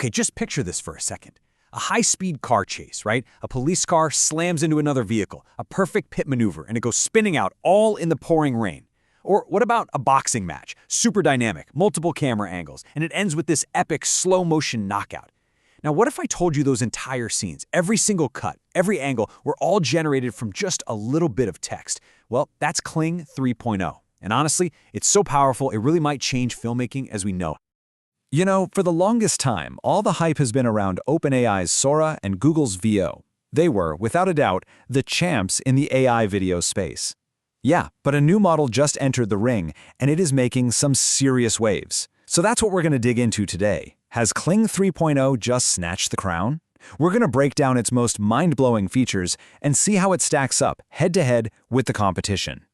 Okay, just picture this for a second. A high-speed car chase, right? A police car slams into another vehicle, a perfect pit maneuver, and it goes spinning out all in the pouring rain. Or what about a boxing match? Super dynamic, multiple camera angles, and it ends with this epic slow-motion knockout. Now, what if I told you those entire scenes, every single cut, every angle, were all generated from just a little bit of text? Well, that's Kling 3.0. And honestly, it's so powerful, it really might change filmmaking as we know it. You know, for the longest time, all the hype has been around OpenAI's Sora and Google's VO. They were, without a doubt, the champs in the AI video space. Yeah, but a new model just entered the ring, and it is making some serious waves. So that's what we're going to dig into today. Has Kling 3.0 just snatched the crown? We're going to break down its most mind-blowing features and see how it stacks up head-to-head with the competition.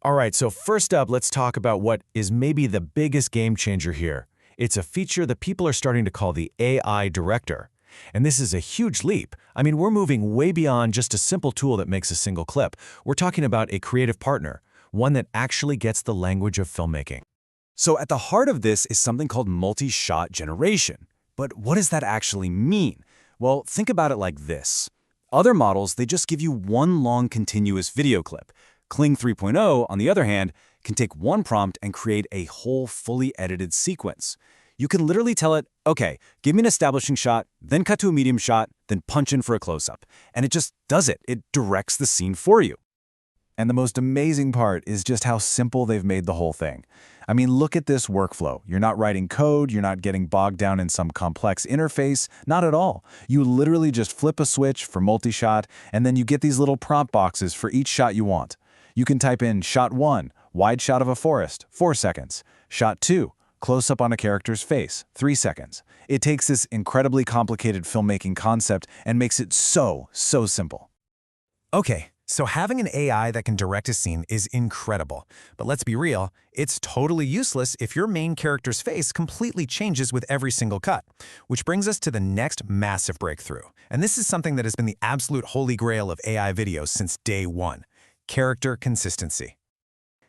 All right, so first up, let's talk about what is maybe the biggest game changer here. It's a feature that people are starting to call the AI director. And this is a huge leap. I mean, we're moving way beyond just a simple tool that makes a single clip. We're talking about a creative partner, one that actually gets the language of filmmaking. So at the heart of this is something called multi-shot generation. But what does that actually mean? Well, think about it like this. Other models, they just give you one long continuous video clip. Kling 3.0, on the other hand, can take one prompt and create a whole fully edited sequence. You can literally tell it, okay, give me an establishing shot, then cut to a medium shot, then punch in for a close-up. And it just does it. It directs the scene for you. And the most amazing part is just how simple they've made the whole thing. I mean, look at this workflow. You're not writing code, you're not getting bogged down in some complex interface, not at all. You literally just flip a switch for multi-shot, and then you get these little prompt boxes for each shot you want. You can type in shot 1, wide shot of a forest, 4 seconds. Shot 2, close-up on a character's face, 3 seconds. It takes this incredibly complicated filmmaking concept and makes it so simple. Okay, so having an AI that can direct a scene is incredible. But let's be real, it's totally useless if your main character's face completely changes with every single cut. Which brings us to the next massive breakthrough. And this is something that has been the absolute holy grail of AI videos since day one: character consistency.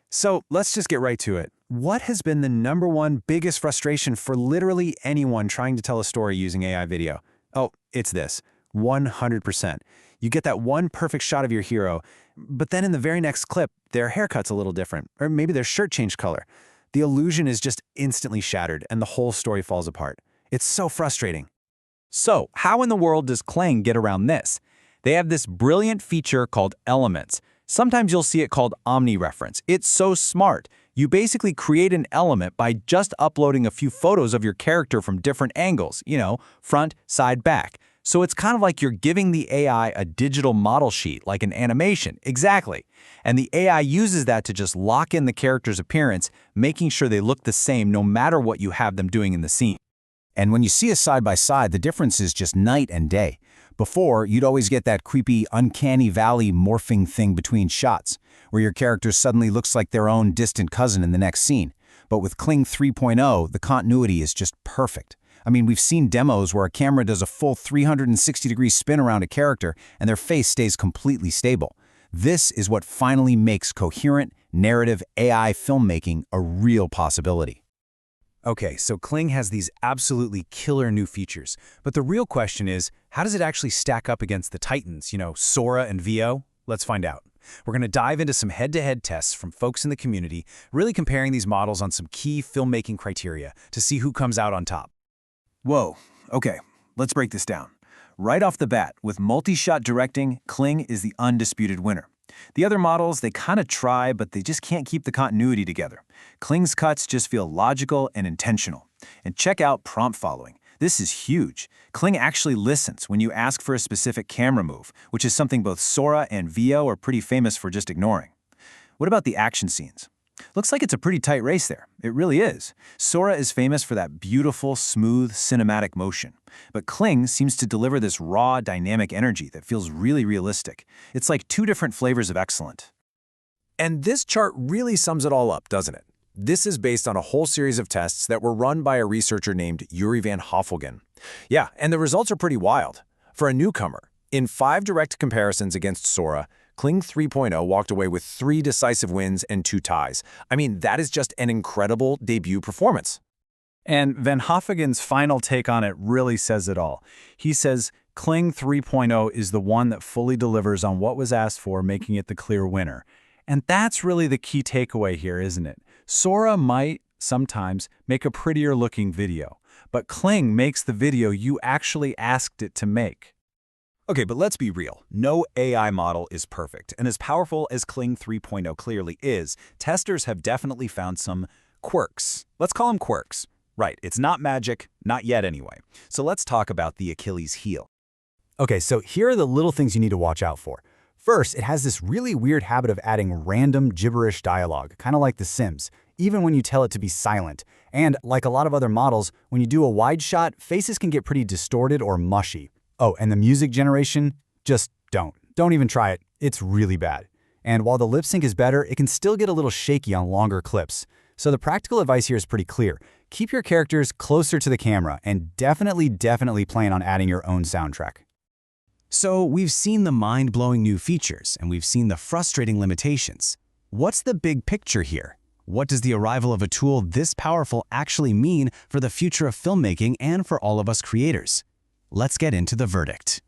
So let's just get right to it. What has been the #1 biggest frustration for literally anyone trying to tell a story using AI video? Oh, it's this. 100%. You get that one perfect shot of your hero, but then in the very next clip, their haircut's a little different, or maybe their shirt changed color. The illusion is just instantly shattered, and the whole story falls apart. It's so frustrating. So, how in the world does Kling get around this? They have this brilliant feature called Elements. Sometimes you'll see it called omni-reference. It's so smart. You basically create an element by just uploading a few photos of your character from different angles, front, side, back. So it's kind of like you're giving the AI a digital model sheet, like an animation. Exactly. And the AI uses that to just lock in the character's appearance, making sure they look the same no matter what you have them doing in the scene. And when you see a side-by-side, the difference is just night and day. Before, you'd always get that creepy, uncanny valley morphing thing between shots, where your character suddenly looks like their own distant cousin in the next scene. But with Kling 3.0, the continuity is just perfect. I mean, we've seen demos where a camera does a full 360-degree spin around a character and their face stays completely stable. This is what finally makes coherent, narrative AI filmmaking a real possibility. Okay, so Kling has these absolutely killer new features, but the real question is, how does it actually stack up against the titans, Sora and VO? Let's find out. We're going to dive into some head-to-head tests from folks in the community, really comparing these models on some key filmmaking criteria to see who comes out on top. Whoa, okay, let's break this down. Right off the bat, with multi-shot directing, Kling is the undisputed winner. The other models, they kind of try, but they just can't keep the continuity together. Kling's cuts just feel logical and intentional. And check out prompt following. This is huge. Kling actually listens when you ask for a specific camera move, which is something both Sora and VO are pretty famous for just ignoring. What about the action scenes? Looks like it's a pretty tight race there. It really is. Sora is famous for that beautiful, smooth, cinematic motion. But Kling seems to deliver this raw, dynamic energy that feels really realistic. It's like two different flavors of excellent. And this chart really sums it all up, doesn't it? This is based on a whole series of tests that were run by a researcher named Yuri van Hoffelgen. Yeah, and the results are pretty wild. For a newcomer, in 5 direct comparisons against Sora, Kling 3.0 walked away with 3 decisive wins and 2 ties. I mean, that is just an incredible debut performance. And Van Hoffagen's final take on it really says it all. He says, Kling 3.0 is the one that fully delivers on what was asked for, making it the clear winner. And that's really the key takeaway here, isn't it? Sora might, sometimes, make a prettier looking video, but Kling makes the video you actually asked it to make. Okay, but let's be real. No AI model is perfect, and as powerful as Kling 3.0 clearly is, testers have definitely found some quirks. Let's call them quirks. Right, it's not magic, not yet anyway. So let's talk about the Achilles heel. Okay, so here are the little things you need to watch out for. First, it has this really weird habit of adding random gibberish dialogue, kind of like The Sims, even when you tell it to be silent. And like a lot of other models, when you do a wide shot, faces can get pretty distorted or mushy. Oh, and the music generation? Just don't. Don't even try it. It's really bad. And while the lip sync is better, it can still get a little shaky on longer clips. So the practical advice here is pretty clear. Keep your characters closer to the camera and definitely plan on adding your own soundtrack. So we've seen the mind-blowing new features, and we've seen the frustrating limitations. What's the big picture here? What does the arrival of a tool this powerful actually mean for the future of filmmaking and for all of us creators? Let's get into the verdict.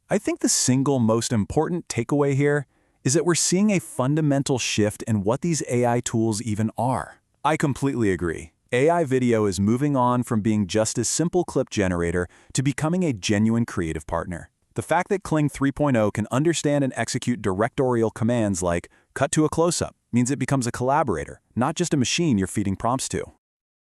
I think the single most important takeaway here is that we're seeing a fundamental shift in what these AI tools even are. I completely agree. AI video is moving on from being just a simple clip generator to becoming a genuine creative partner. The fact that Kling 3.0 can understand and execute directorial commands like cut to a close-up means it becomes a collaborator, not just a machine you're feeding prompts to.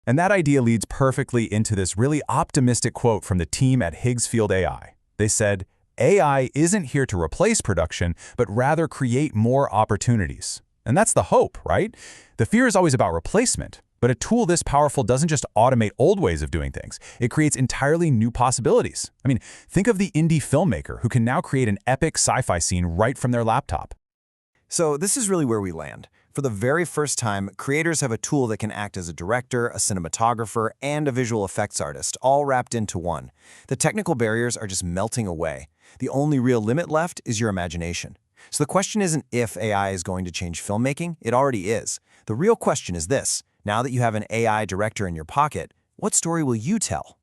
And that idea leads perfectly into this really optimistic quote from the team at Higgsfield AI. They said, AI isn't here to replace production, but rather create more opportunities. And that's the hope, right? The fear is always about replacement, but a tool this powerful doesn't just automate old ways of doing things. It creates entirely new possibilities. I mean, think of the indie filmmaker who can now create an epic sci-fi scene right from their laptop. So this is really where we land. For the very first time, creators have a tool that can act as a director, a cinematographer, and a visual effects artist, all wrapped into one. The technical barriers are just melting away. The only real limit left is your imagination. So the question isn't if AI is going to change filmmaking, it already is. The real question is this: now that you have an AI director in your pocket, what story will you tell?